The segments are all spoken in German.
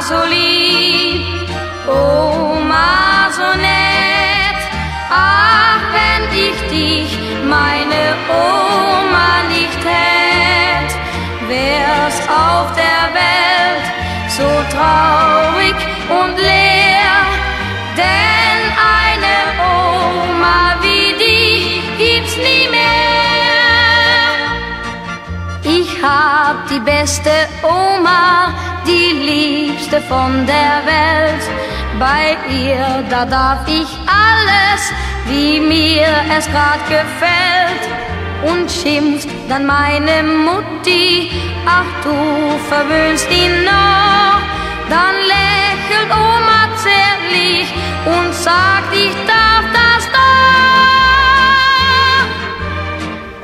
so lieb, Oma so nett. Ach, wenn ich dich, meine Oma, nicht hätt, wär's auf der Welt so traurig und leer. Denn eine Oma wie die gibt's nie mehr. Ich hab die beste Oma, die liebste von der Welt. Bei ihr, da darf ich alles, wie mir es grad gefällt. Und schimpft dann meine Mutti, ach du verwöhnst ihn noch. Dann lächelt Oma zärtlich und sagt, ich darf das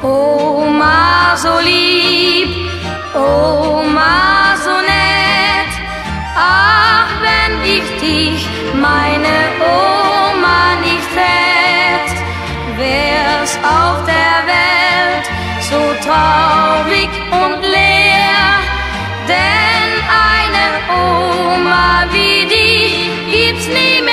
doch. Oma so lieb, Oma so nett. Ach, wenn ich dich, meine Oma, nicht hätt, wär's auf der Welt so traurig und leer. Denn eine Oma wie die gibt's nie mehr.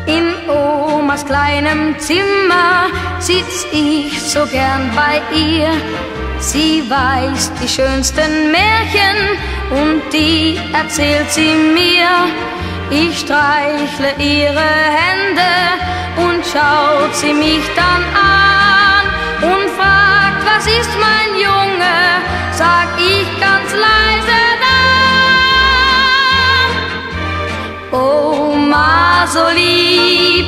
In Omas kleinem Zimmer sitz ich so gern bei ihr. Sie weiß die schönsten Märchen und die erzählt sie mir. Ich streichle ihre Hände und schaut sie mich dann an und fragt, was ist mein Junge? Sag ich ganz leise dann. Oma so lieb,